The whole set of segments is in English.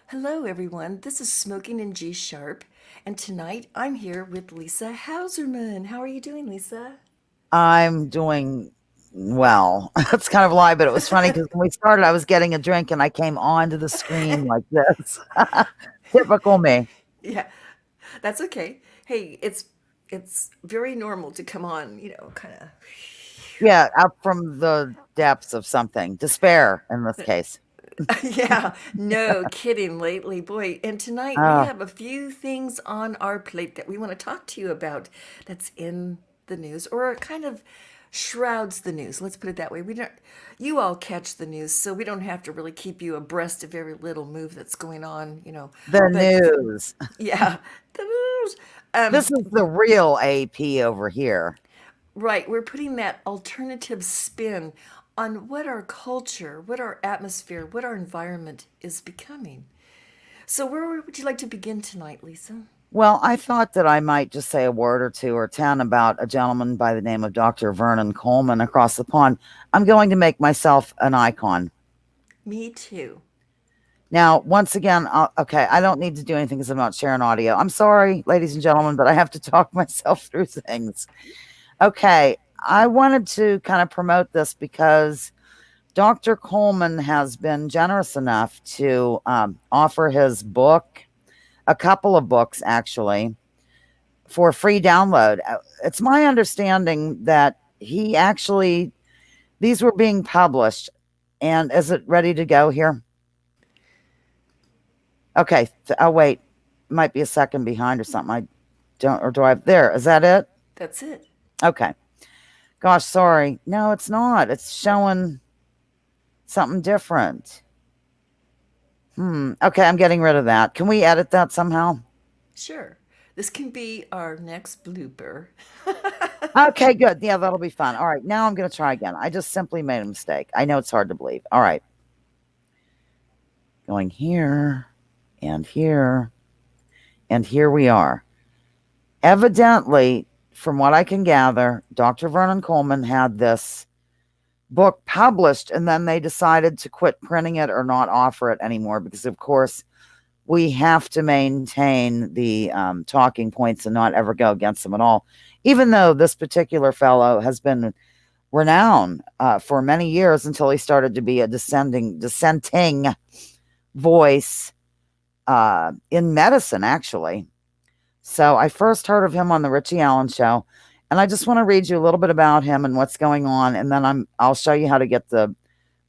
Hello, everyone. This is Smoking in G Sharp, and tonight I'm here with Lisa Hauserman. How are you doing, Lisa? I'm doing well. It's kind of a lie, but it was funny because when we started, I was getting a drink and I came onto the screen like this. Typical me. Yeah, that's okay. Hey, it's very normal to come on, kind of. Yeah, up from the depths of something. Despair in this case. Yeah, no kidding lately, boy. And tonight we Oh, have a few things on our plate that we want to talk to you about that's in the news or kind of shrouds the news. Let's put it that way. We don't You all catch the news, so we don't have to really keep you abreast of every little move that's going on. the But news. yeah, the news. Um, This is the real AP over here. right, we're putting that alternative spin on what our culture, what our atmosphere, what our environment is becoming. So, where would you like to begin tonight, Lisa? Well, I thought that I might just say a word or two or 10 about a gentleman by the name of Dr. Vernon Coleman across the pond. I'm going to make myself an icon. Me too. Now, once again, okay, I don't need to do anything because I'm not sharing audio. I'm sorry, ladies and gentlemen, but I have to talk myself through things. Okay, I wanted to kind of promote this because Dr. Coleman has been generous enough to offer his book, a couple of books actually, for free download. It's my understanding that he actually, these were being published. And is it ready to go here? Okay. Oh, wait. Might be a second behind or something. I don't, or do I have there? Is that it? That's it. Okay. Gosh, sorry. No, it's not. It's showing something different. Okay, I'm getting rid of that. Can we edit that somehow? Sure. This can be our next blooper. Okay, good. Yeah, that'll be fun. All right, now I'm going to try again. I just simply made a mistake. I know it's hard to believe. All right, going here and here and here we are. Evidently, from what I can gather, Dr. Vernon Coleman had this book published and then they decided to quit printing it or not offer it anymore because, of course, we have to maintain the talking points and not ever go against them at all. Even though this particular fellow has been renowned for many years until he started to be a dissenting voice in medicine, actually. So I first heard of him on the Richie Allen show, and I just want to read you a little bit about him and what's going on, and then I'll show you how to get the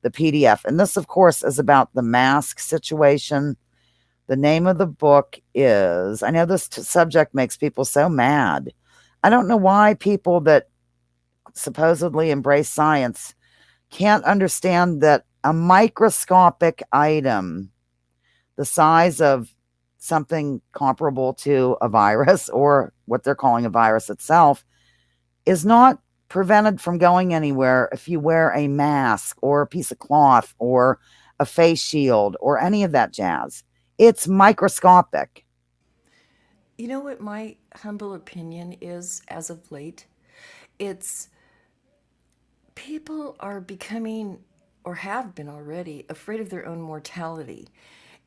PDF. And this, of course, is about the mask situation. The name of the book is, I know this subject makes people so mad. I don't know why people that supposedly embrace science can't understand that a microscopic item the size of something comparable to a virus or what they're calling a virus itself is not prevented from going anywhere if you wear a mask or a piece of cloth or a face shield or any of that jazz. It's microscopic. You know what my humble opinion is as of late? It's people are becoming, or have been already, afraid of their own mortality.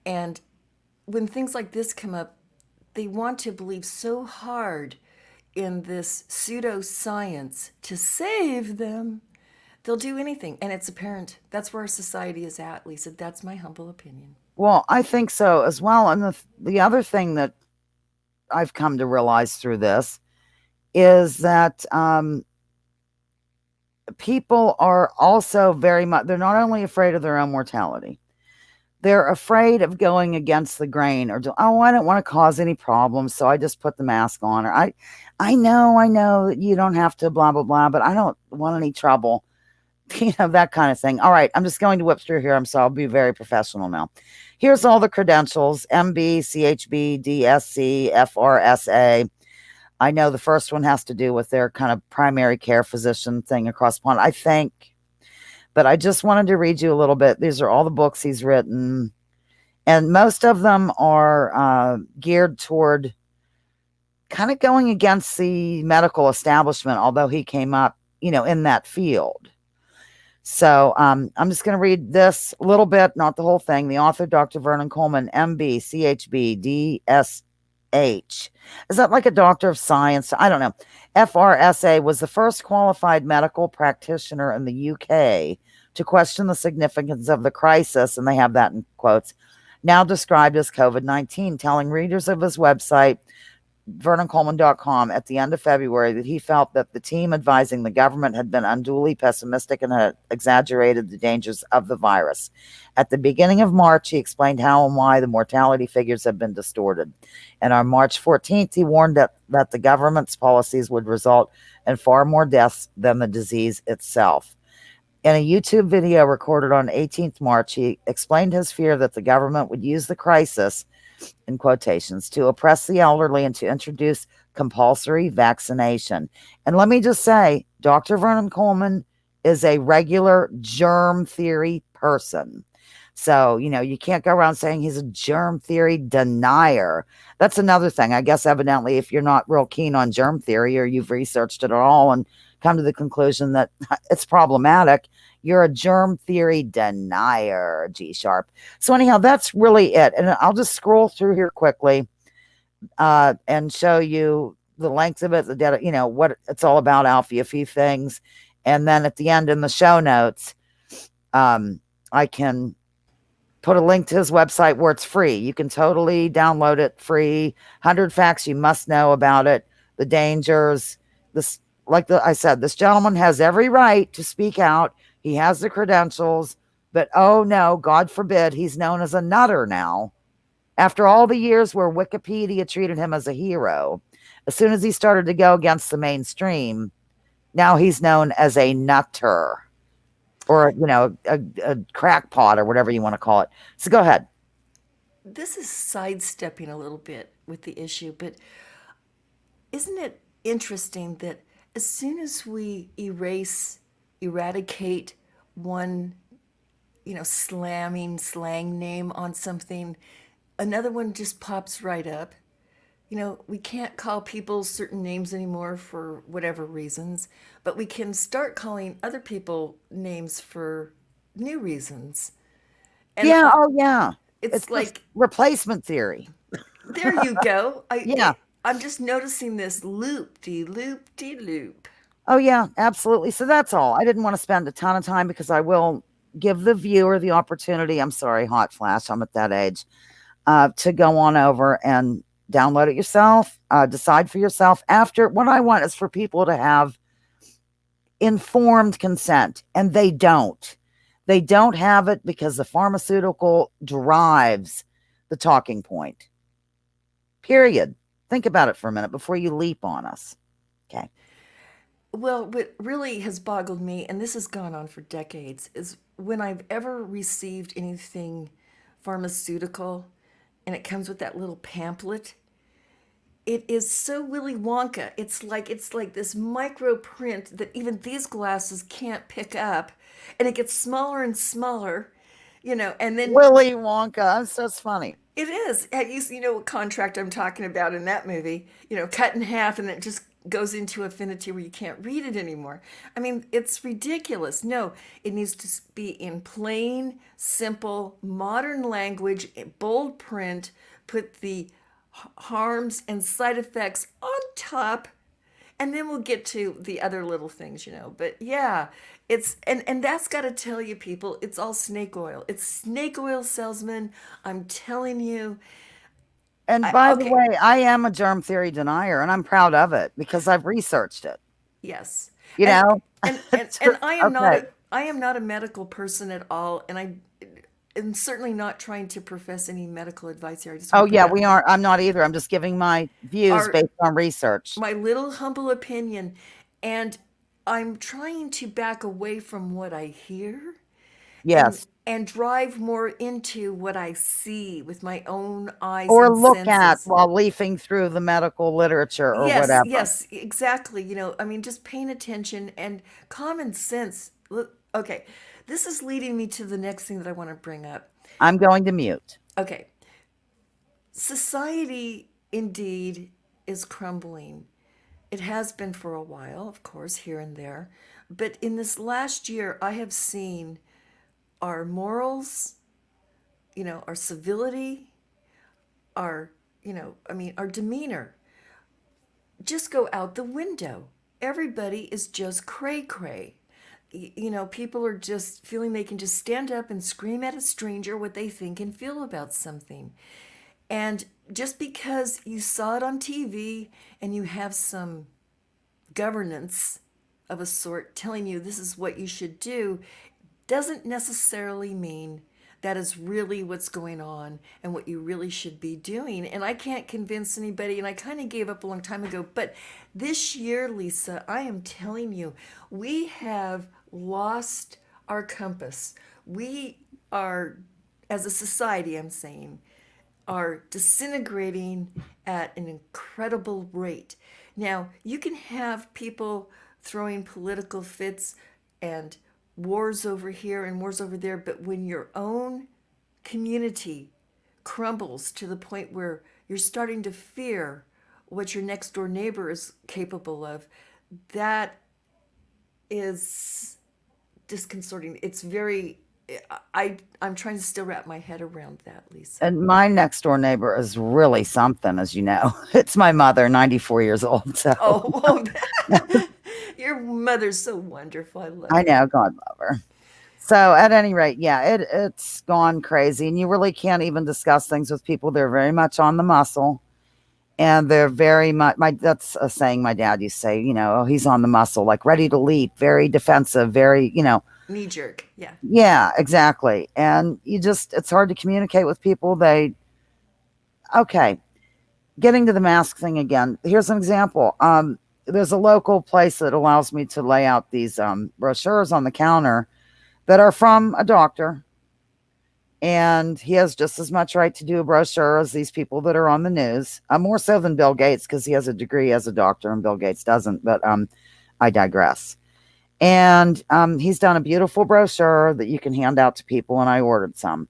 And when things like this come up, they want to believe so hard in this pseudoscience to save them. They'll do anything. And it's apparent that's where our society is at, Lisa. That's my humble opinion. Well, I think so as well. And the other thing that I've come to realize through this is that people are also very much, they're not only afraid of their own mortality, they're afraid of going against the grain or, oh, I don't want to cause any problems. So I just put the mask on. Or I know that you don't have to blah, blah, blah, but I don't want any trouble. That kind of thing. All right. I'm just going to whip through here. So I'll be very professional now. Here's all the credentials: MB, CHB, DSC, FRSA. I know the first one has to do with their kind of primary care physician thing across the pond, I think. But I just wanted to read you a little bit. These are all the books he's written, and most of them are geared toward kind of going against the medical establishment, although he came up, in that field. So I'm just going to read this little bit, not the whole thing. The author, Dr. Vernon Coleman, MB, CHB, DSH. Is that like a doctor of science? I don't know. FRSA was the first qualified medical practitioner in the UK to question the significance of the crisis, and they have that in quotes, now described as COVID-19, telling readers of his website, VernonColeman.com, at the end of February that he felt that the team advising the government had been unduly pessimistic and had exaggerated the dangers of the virus. At the beginning of March, he explained how and why the mortality figures had been distorted. And on March 14th, he warned that the government's policies would result in far more deaths than the disease itself. In a YouTube video recorded on 18th March, he explained his fear that the government would use the crisis, in quotations, to oppress the elderly and to introduce compulsory vaccination. And let me just say, Dr. Vernon Coleman is a regular germ theory person. So, you can't go around saying he's a germ theory denier. That's another thing. I guess, evidently, if you're not real keen on germ theory or you've researched it at all and come to the conclusion that it's problematic, you're a germ theory denier, G sharp. So, anyhow, that's really it. And I'll just scroll through here quickly and show you the length of it, the data, what it's all about, Alfie, a few things. And then at the end in the show notes, I can put a link to his website where it's free. You can totally download it free. 100 facts you must know about it, the dangers. This, I said, this gentleman has every right to speak out. He has the credentials, but oh no, God forbid, he's known as a nutter now. After all the years where Wikipedia treated him as a hero, as soon as he started to go against the mainstream, now he's known as a nutter, or a crackpot, or whatever you want to call it. So go ahead. This is sidestepping a little bit with the issue, but isn't it interesting that as soon as we eradicate one, slang name on something, another one just pops right up. We can't call people certain names anymore for whatever reasons, but we can start calling other people names for new reasons. And Yeah. Oh, yeah. it's It's the like, replacement theory. there you go. Yeah. I'm just noticing this loop de loop de loop. Oh, yeah, absolutely. So that's all. I didn't want to spend a ton of time because I will give the viewer the opportunity. I'm sorry, hot flash. I'm at that age to go on over and download it yourself, decide for yourself. After, what I want is for people to have informed consent, and they don't. They don't have it because the pharmaceutical drives the talking point. Period. Think about it for a minute before you leap on us. Okay. Well, what really has boggled me, and this has gone on for decades, is when I've ever received anything pharmaceutical and it comes with that little pamphlet. It is so Willy Wonka. It's like this micro print that even these glasses can't pick up, and it gets smaller and smaller, and then Willy Wonka. That's so funny. it is. You know what contract I'm talking about in that movie, cut in half and then it just goes into affinity where you can't read it anymore. I mean, it's ridiculous. No, it needs to be in plain, simple, modern language, bold print, put the harms and side effects on top, and then we'll get to the other little things. But yeah, it's and that's got to tell you, people, it's all snake oil. It's snake oil salesman. I'm telling you. And by the Okay. way, I am a germ theory denier, and I'm proud of it because I've researched it. Yes. You and know, and I am not okay. a medical person at all, and I am certainly not trying to profess any medical advice here. I just Oh want to put yeah, that, we aren't. I'm not either. I'm just giving my views our based on research. my little humble opinion, and I'm trying to back away from what I hear and Yes, drive more into what I see with my own eyes or and look at senses. while leafing through the medical literature or Yes, whatever. yes, exactly. I mean, just paying attention and common sense. Okay, this is leading me to the next thing that I want to bring up. I'm going to mute. Okay, society indeed is crumbling. It has been for a while, of course, here and there, But in this last year, I have seen our morals, our civility, our, our demeanor just go out the window. Everybody is just cray cray. People are just feeling they can just stand up and scream at a stranger what they think and feel about something. And just because you saw it on TV and you have some governance of a sort telling you this is what you should do, doesn't necessarily mean that is really what's going on and what you really should be doing. And I can't convince anybody, and I kind of gave up a long time ago. But this year, Lisa, I am telling you, we have lost our compass. We are, as a society, I'm saying, are disintegrating at an incredible rate. Now, you can have people throwing political fits and wars over here and wars over there, but when your own community crumbles to the point where you're starting to fear what your next door neighbor is capable of, that is disconcerting. It's very I'm trying to still wrap my head around that, Lisa. And my next door neighbor is really something, as you know. It's my mother, 94 years old. So Oh, your mother's so wonderful. I love I her. know, God love her. So at any rate, yeah, it's gone crazy. And you really can't even discuss things with people. They're very much on the muscle. And they're very much my that's a saying my dad used to say, oh, he's on the muscle, like ready to leap, very defensive, very, Knee jerk. Yeah. yeah, exactly. And it's hard to communicate with people. Okay, getting to the mask thing again. Here's an example. There's a local place that allows me to lay out these brochures on the counter that are from a doctor, and he has just as much right to do a brochure as these people that are on the news. More so than Bill Gates, because he has a degree as a doctor and Bill Gates doesn't. But I digress. And he's done a beautiful brochure that you can hand out to people, and I ordered some.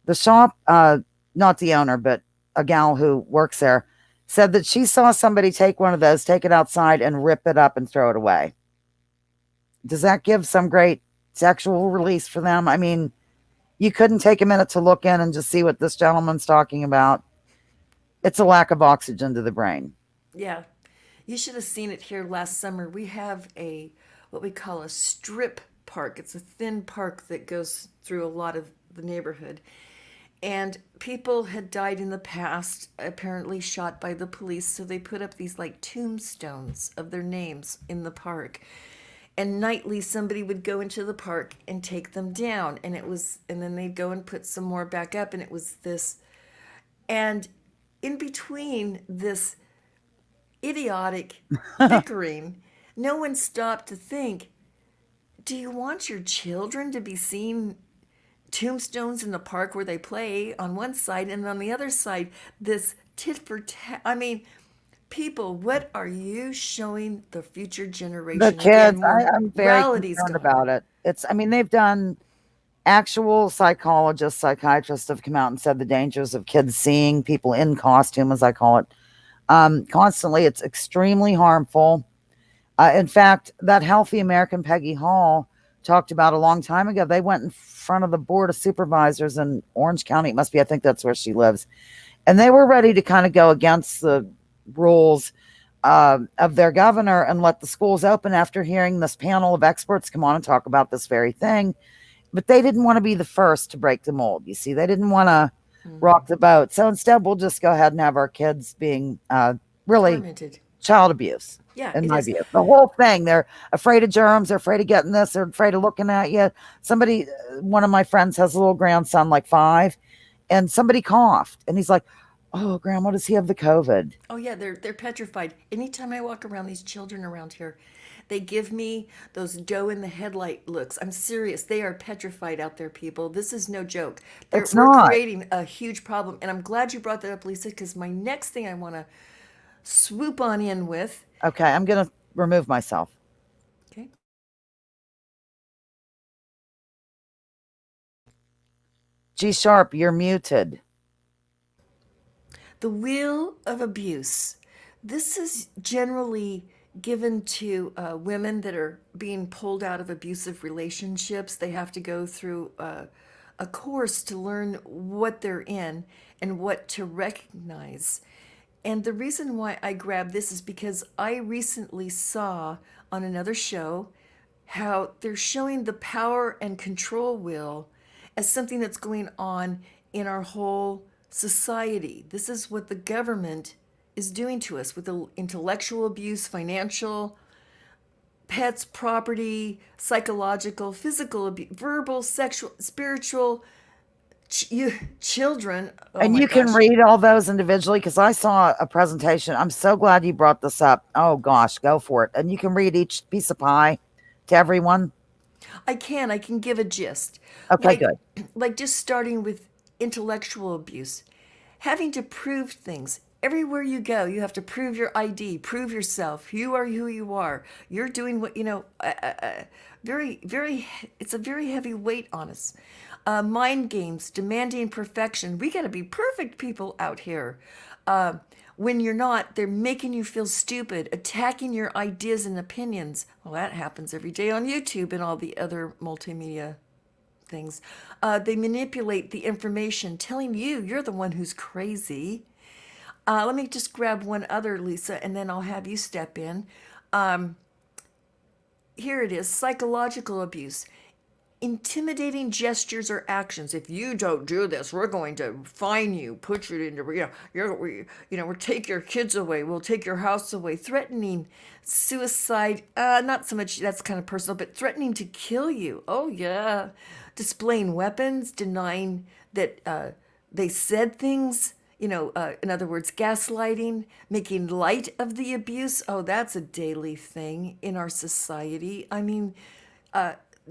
The shop, not the owner, but a gal who works there, said that she saw somebody take one of those, take it outside, and rip it up and throw it away. Does that give some great sexual release for them? I mean, you couldn't take a minute to look in and just see what this gentleman's talking about. It's a lack of oxygen to the brain. Yeah. You should have seen it here last summer. We have what we call a strip park. It's a thin park that goes through a lot of the neighborhood. And people had died in the past, apparently shot by the police. So they put up these like tombstones of their names in the park. And nightly somebody would go into the park and take them down. And then they'd go and put some more back up. And it was this. And in between this idiotic bickering, no one stopped to think, do you want your children to be seeing tombstones in the park where they play on one side, and on the other side this tit for tat? I mean, people, what are you showing the future The generation? kids, Again, I'm very morality's concerned gone. about it. They've done actual psychologists, psychiatrists have come out and said the dangers of kids seeing people in costume, as I call it, constantly. It's extremely harmful. In fact, that Healthy American Peggy Hall talked about a long time ago. They went in front of the board of supervisors in Orange County. It must be, I think that's where she lives. And they were ready to kind of go against the rules of their governor and let the schools open after hearing this panel of experts come on and talk about this very thing. But they didn't want to be the first to break the mold. You see, they didn't want to rock the boat. So instead, we'll just go ahead and have our kids being really Tormented. child abuse, Yeah, in it my is. view. The whole thing, they're afraid of germs, they're afraid of getting this, they're afraid of looking at you. One of my friends has a little grandson, like 5, and somebody coughed, and he's like, "Oh, Grandma, does he have the COVID?" Oh yeah, they're petrified. Anytime I walk around these children around here, they give me those doe in the headlight looks. I'm serious. They are petrified out there, people. This is no joke. It's We're not. creating a huge problem, and I'm glad you brought that up, Lisa, because my next thing I want to swoop on in with. Okay, I'm gonna remove myself. Okay. G Sharp, you're muted. The wheel of abuse. This is generally given to women that are being pulled out of abusive relationships. They have to go through a course to learn what they're in and what to recognize. And the reason why I grabbed this is because I recently saw on another show how they're showing the power and control wheel as something that's going on in our whole society. This is what the government is doing to us with the intellectual abuse, financial, pets, property, psychological, physical abuse, verbal, sexual, spiritual, children. Oh And my you can gosh. read all those individually because I saw a presentation. I'm so glad you brought this up. Oh gosh, go for it. And you can read each piece of pie to everyone. I can give a gist. Okay, Like good. like just starting with intellectual abuse. Having to prove things. Everywhere you go, you have to prove your ID, prove yourself. You are who you are. You're doing what, it's a very heavy weight on us. Mind games, demanding perfection. We got to be perfect people out here. Uh, when you're not, they're making you feel stupid, attacking your ideas and opinions. Well, that happens every day on YouTube and all the other multimedia things. They manipulate the information, telling you you're the one who's crazy. Let me just grab one other, Lisa, and then I'll have you step in. Here it is: psychological abuse. Intimidating gestures or actions. If you don't do this, we're going to fine you, put you into, we'll take your kids away, we'll take your house away. Threatening suicide, not so much, that's kind of personal, but threatening to kill you. Oh, yeah. Displaying weapons, denying that they said things. In other words, gaslighting, making light of the abuse. Oh, that's a daily thing in our society. I mean,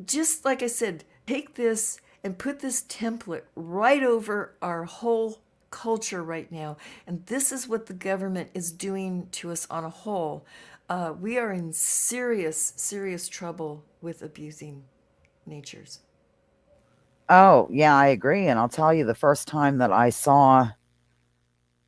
just like I said, take this and put this template right over our whole culture right now. And this is what the government is doing to us on a whole. We are in serious, serious trouble with abusing natures. Oh, yeah, I agree. And I'll tell you, the first time that I saw,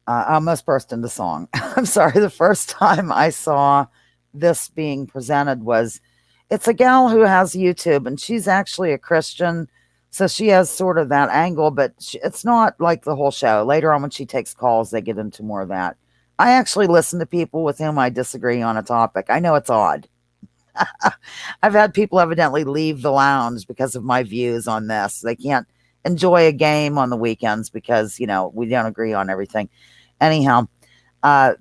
I almost burst into song. I'm sorry. The first time I saw this being presented was it's a gal who has YouTube and she's actually a Christian. So she has sort of that angle, but it's not like the whole show. Later on, when she takes calls, they get into more of that. I actually listen to people with whom I disagree on a topic. I know it's odd. I've had people evidently leave the lounge because of my views on this. They can't enjoy a game on the weekends because, we don't agree on everything. Anyhow,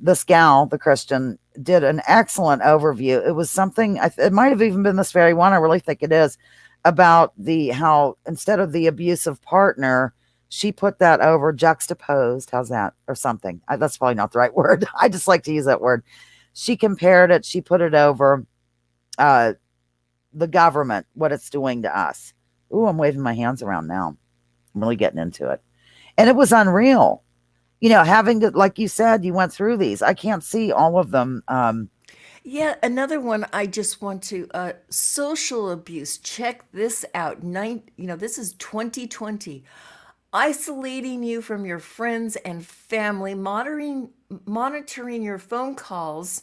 this gal, the Christian, did an excellent overview. It was something, it might have even been this very one. I really think it is about how instead of the abusive partner, she put that over juxtaposed. How's that? Or something. That's probably not the right word. I just like to use that word. She compared it, she put it over uh, the government, what it's doing to us. Ooh, I'm waving my hands around now. I'm really getting into it. And it was unreal. Having to, like you said, you went through these. I can't see all of them. Yeah, another one I just want to social abuse. Check this out. This is 2020. Isolating you from your friends and family, monitoring your phone calls,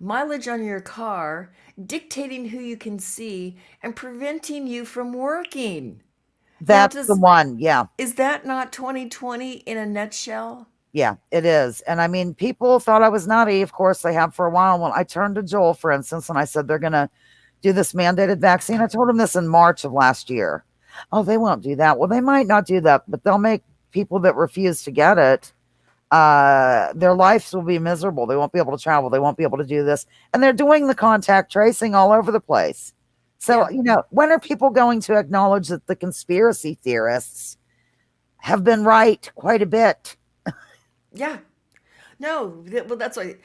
mileage on your car, dictating who you can see, and preventing you from working. Now, That's the one. Yeah. is that not 2020 in a nutshell? Yeah, it is. And I mean, people thought I was nutty. Of course, they have for a while. When I turned to Joel, for instance, and I said they're going to do this mandated vaccine, I told him this in March of last year. Oh, they won't do that. Well, they might not do that, but they'll make people that refuse to get it, their lives will be miserable. They won't be able to travel. They won't be able to do this. And they're doing the contact tracing all over the place. So, Yeah, when are people going to acknowledge that the conspiracy theorists have been right quite a bit? yeah. No, well, that's why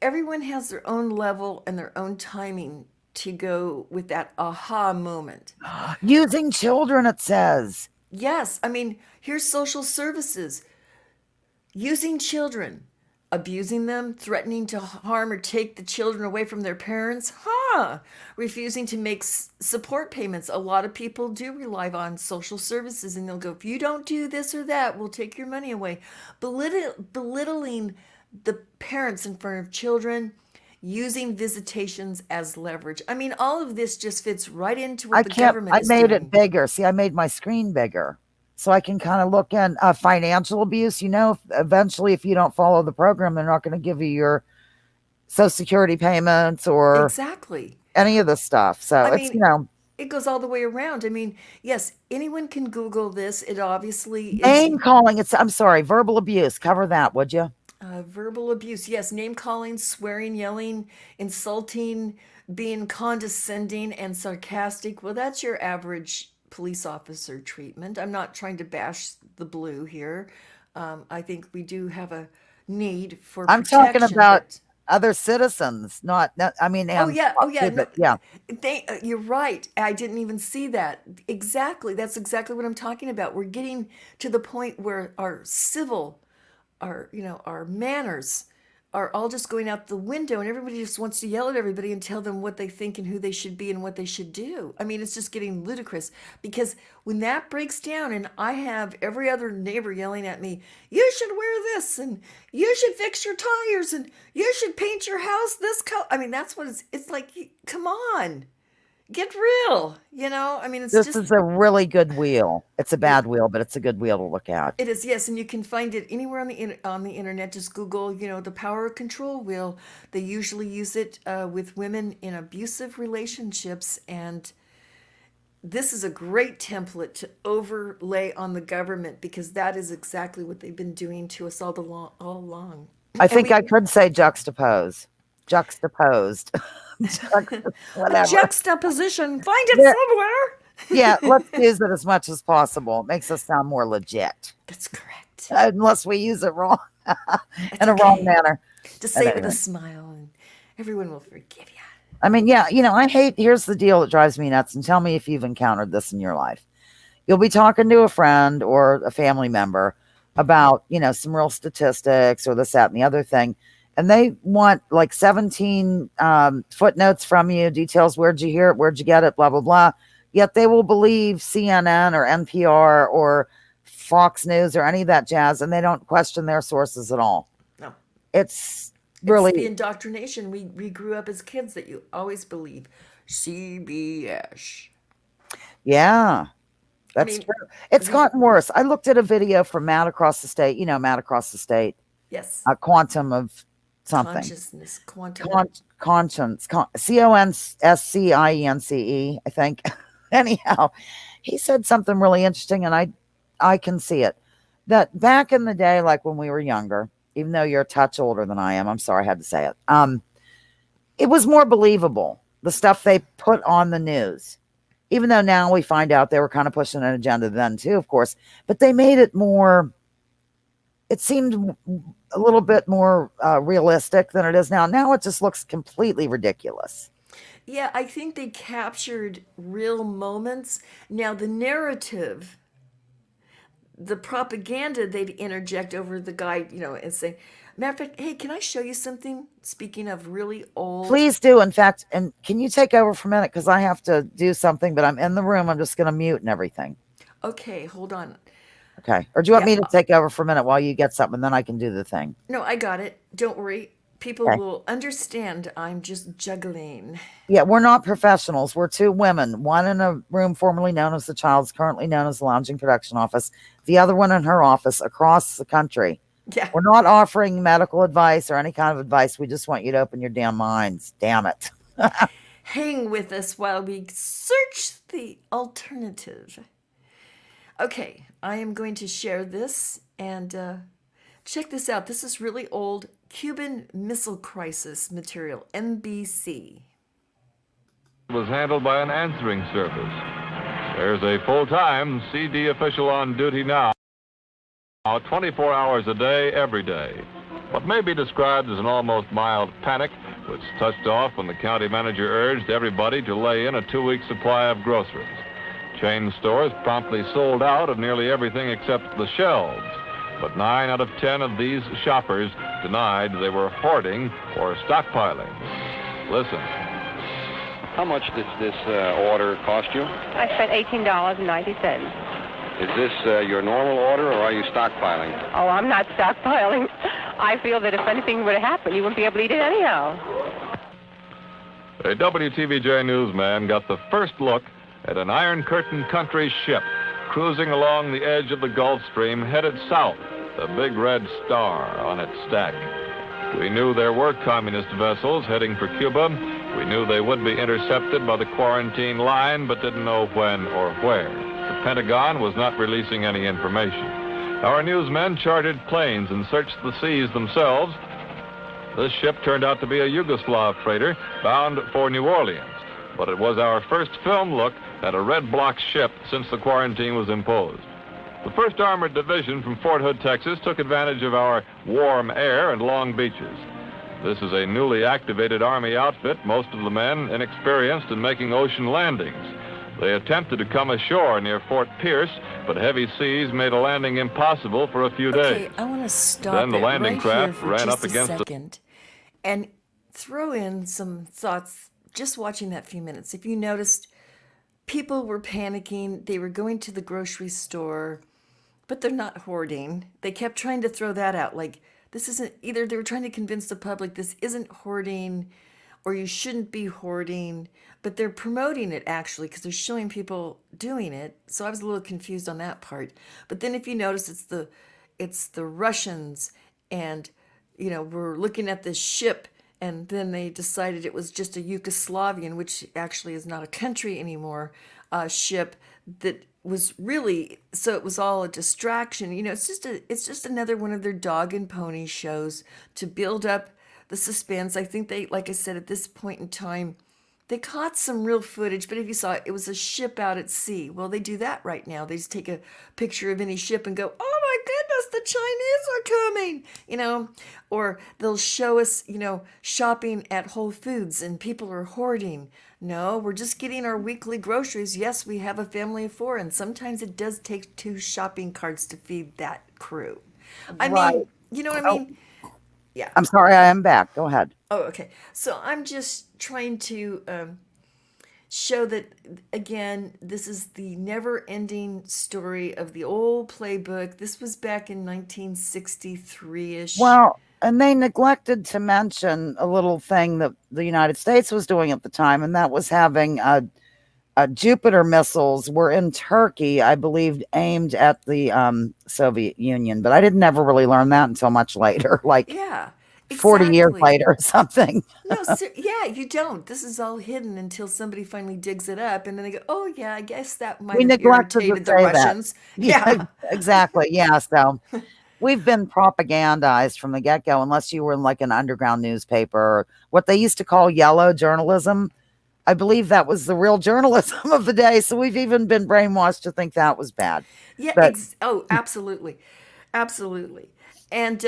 everyone has their own level and their own timing to go with that aha moment. Using children, it says. Yes, I mean, here's social services using children, abusing them, threatening to harm or take the children away from their parents, refusing to make support payments. A lot of people do rely on social services and they'll go, if you don't do this or that, we'll take your money away. Belittling the parents in front of children, using visitations as leverage. I mean, all of this just fits right into I what the can't, government I is made it doing. bigger. See, I made my screen bigger so I can kind of look in financial abuse. Eventually, if you don't follow the program, they're not going to give you your Social Security payments or Exactly. any of this stuff. So I it's, mean, it goes all the way around. I mean, yes, anyone can Google this. It obviously is name calling. I'm sorry, verbal abuse. Cover that, would you? verbal abuse. Yes, name calling, swearing, yelling, insulting, being condescending and sarcastic. Well, that's your average police officer treatment. I'm not trying to bash the blue here. I think we do have a need for I'm talking protection, about but other citizens, not I mean, oh and yeah, oh yeah, too, no, but yeah, you're right. I didn't even see that. Exactly, that's exactly what I'm talking about. We're getting to the point where our civil, our manners are all just going out the window, and everybody just wants to yell at everybody and tell them what they think and who they should be and what they should do. I mean, it's just getting ludicrous because when that breaks down, and I have every other neighbor yelling at me, "You should wear this, and you should fix your tires, and you should paint your house this color." I mean, that's what it's like. Come on, get real. I mean, it's this just is a really good wheel. It's a it. bad wheel, but it's a good wheel to look at. It is, yes, and you can find it anywhere on the internet. Just Google, the power of control wheel. They usually use it with women in abusive relationships, and this is a great template to overlay on the government because that is exactly what they've been doing to us all along. I And think I could say juxtapose, juxtaposed, a whatever. juxtaposition, find it There, somewhere. yeah, let's use it as much as possible. It makes us sound more legit, That's correct. unless we use it wrong It's in a wrong okay. manner. Just At say it any with a rate. smile, and everyone will forgive you. I mean, yeah, I hate. Here's the deal that drives me nuts, and tell me if you've encountered this in your life. You'll be talking to a friend or a family member about, some real statistics or this, that, and the other thing. And they want like 17 footnotes from you, details. Where'd you hear it? Where'd you get it? Blah, blah, blah. Yet they will believe CNN or NPR or Fox News or any of that jazz, and they don't question their sources at all. No. It's It's the really, indoctrination we grew up as kids that you always believe. CBS. yeah, I that's mean, true. It's we gotten worse. I looked at a video from Matt across the state, Matt across the state, yes, a quantum of something. consciousness, quantum. Conscience, CONSCIENCE, I think. Anyhow, he said something really interesting, and I can see it. That back in the day, like when we were younger, even though you're a touch older than I am, I'm sorry I had to say it. It was more believable, the stuff they put on the news. Even though now we find out they were kind of pushing an agenda then too, of course, but they made it more. It seemed a little bit more realistic than it is now. Now it just looks completely ridiculous. Yeah, I think they captured real moments. Now the narrative, the propaganda they'd interject over the guy, and say, matter of fact, hey, can I show you something? Speaking of really old. Please do. In fact, and can you take over for a minute? Because I have to do something, but I'm in the room. I'm just going to mute and everything. Okay, hold on. Okay. Or do you want Yeah, me to take over for a minute while you get something? Then I can do the thing. no, I got it. Don't worry. People Okay. will understand. I'm just juggling. Yeah, we're not professionals. We're two women, one in a room formerly known as the Child's, currently known as the Lounging Production Office, the other one in her office across the country. Yeah. We're not offering medical advice or any kind of advice. We just want you to open your damn minds. Damn it. Hang with us while we search the alternative. Okay, I am going to share this and check this out. This is really old Cuban Missile Crisis material, NBC. Was handled by an answering service. There's a full-time CD official on duty now, 24 hours a day, every day. What may be described as an almost mild panic was touched off when the county manager urged everybody to lay in a 2-week supply of groceries. Chain stores promptly sold out of nearly everything except the shelves. But 9 out of 10 of these shoppers denied they were hoarding or stockpiling. Listen. How much did this order cost you? I spent $18.90. Is this your normal order, or are you stockpiling? Oh, I'm not stockpiling. I feel that if anything were to happen, you wouldn't be able to eat it anyhow. A WTVJ newsman got the first look at an Iron Curtain country ship cruising along the edge of the Gulf Stream headed south, a big red star on its stack. We knew there were communist vessels heading for Cuba. We knew they would be intercepted by the quarantine line, but didn't know when or where. The Pentagon was not releasing any information. Our newsmen chartered planes and searched the seas themselves. This ship turned out to be a Yugoslav freighter bound for New Orleans, but it was our first film look at a red block ship since the quarantine was imposed. The 1st Armored Division from Fort Hood, Texas, took advantage of our warm air and long beaches. This is a newly activated Army outfit, most of the men inexperienced in making ocean landings. They attempted to come ashore near Fort Pierce, but heavy seas made a landing impossible for a few days. Okay, I want to stop Then the it landing right craft here for ran just up against a the- second and throw in some thoughts just watching that few minutes. If you noticed, people were panicking. They were going to the grocery store, but they're not hoarding. They kept trying to throw that out. Like, this isn't, either they were trying to convince the public this isn't hoarding or you shouldn't be hoarding, but they're promoting it actually because they're showing people doing it. So I was a little confused on that part. But then if you notice, it's the Russians, and we're looking at this ship, and then they decided it was just a Yugoslavian, which actually is not a country anymore, ship that was really, so it was all a distraction. It's just another one of their dog and pony shows to build up the suspense. I think they, like I said, at this point in time, they caught some real footage, but if you saw it, it was a ship out at sea. Well, they do that right now. They just take a picture of any ship and go, oh my goodness, the Chinese are coming, or they'll show us, shopping at Whole Foods and people are hoarding. No, we're just getting our weekly groceries. Yes, we have a family of 4, and sometimes it does take 2 shopping carts to feed that crew. I Right. mean, you know what I mean? Yeah. I'm sorry, I am back. Go ahead. Oh, okay. So I'm just trying to show that, again, this is the never-ending story of the old playbook. This was back in 1963-ish. Well, and they neglected to mention a little thing that the United States was doing at the time, and that was having Jupiter missiles were in Turkey, I believe, aimed at the Soviet Union. But I didn't ever really learn that until much later, like Yeah, 40 years exactly. later or something. No, yeah, you don't. This is all hidden until somebody finally digs it up, and then they go, "Oh yeah, I guess that might We have neglected to irritated the say that. Russians." Yeah, Exactly. Yeah. So we've been propagandized from the get-go, unless you were in like an underground newspaper, or what they used to call yellow journalism. I believe that was the real journalism of the day. So we've even been brainwashed to think that was bad. yeah. But Oh, absolutely, absolutely. And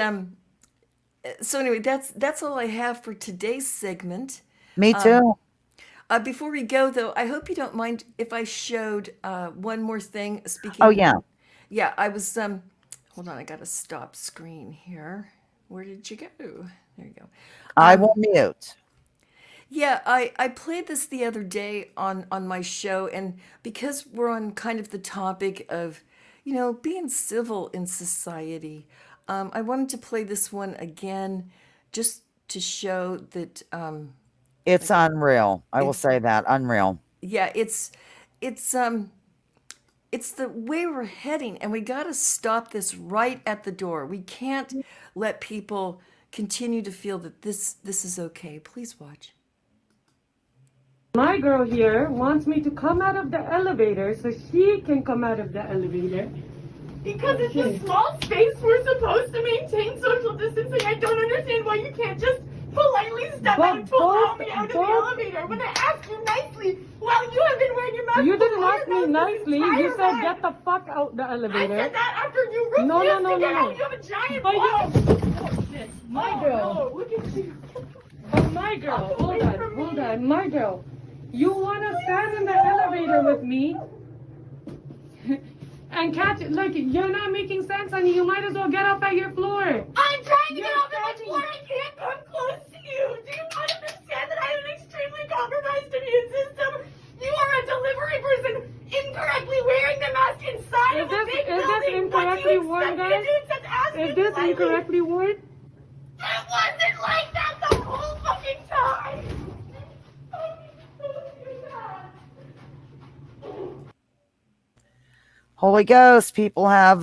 so anyway, that's all I have for today's segment. me too. Before we go, though, I hope you don't mind if I showed one more thing. Speaking. Oh, yeah. Yeah, I was. Hold on, I got to stop screen here. Where did you go? There you go. I will mute. Yeah, I played this the other day on my show, and because we're on kind of the topic of, being civil in society, I wanted to play this one again, just to show that, It's unreal. I will say that. Unreal. yeah, it's the way we're heading, and we got to stop this right at the door. We can't let people continue to feel that this is okay. Please watch. My girl here wants me to come out of the elevator so she can come out of the elevator. Because it's a small space, we're supposed to maintain social distancing. I don't understand why you can't just politely step out to allow me out of the elevator when I ask you nicely. Well, you have been wearing your mask. You didn't before ask me this nicely. entire You said ride. get the fuck out the I elevator. said that after you refused No, to get no. out. You have a giant But wall. you, my girl. No, look at you. Oh, my girl. Hold on. My girl. You want to stand in the elevator with me and catch it? Like, you're not making sense, honey. You might as well get up at your floor. I'm trying to get off of my floor. I can't come close to you. Do you not understand that I have an extremely compromised immune system? You are a delivery person incorrectly wearing the mask inside of a big building. What do incorrectly you worn, expect me guys? to do except ask you Is this politely? incorrectly worn? It wasn't like that the whole fucking time. Oh Holy Ghost, people have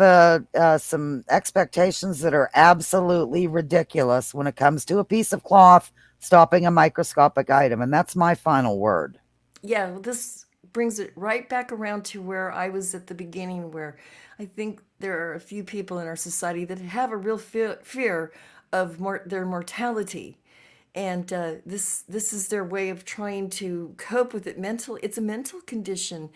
some expectations that are absolutely ridiculous when it comes to a piece of cloth stopping a microscopic item. And that's my final word. Yeah, well, this brings it right back around to where I was at the beginning, where I think there are a few people in our society that have a real fear of their mortality. And this is their way of trying to cope with it mentally. It's a mental condition.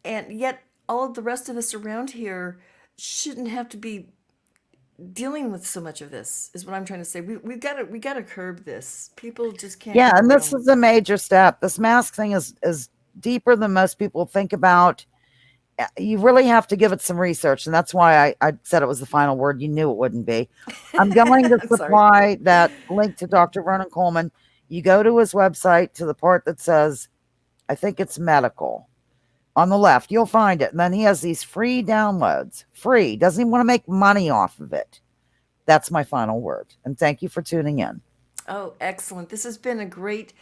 And yet all of the rest of us around here shouldn't have to be dealing with so much of this, is what I'm trying to say. We got to curb this. People just can't Yeah, go and this around. is a major step. This mask thing is deeper than most people think about. You really have to give it some research, and that's why I said it was the final word. You knew it wouldn't be. I'm going to Sorry. supply that link to Dr. Vernon Coleman. You go to his website to the part that says, I think it's medical. On the left, you'll find it. And then he has these free downloads. Free. Doesn't even want to make money off of it. That's my final word. And thank you for tuning in. Oh, excellent. This has been a great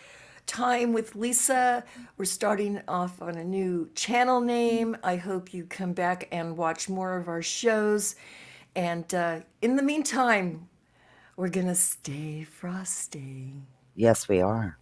time with Lisa. We're starting off on a new channel name. I hope you come back and watch more of our shows. And in the meantime, we're going to stay frosty. Yes, we are.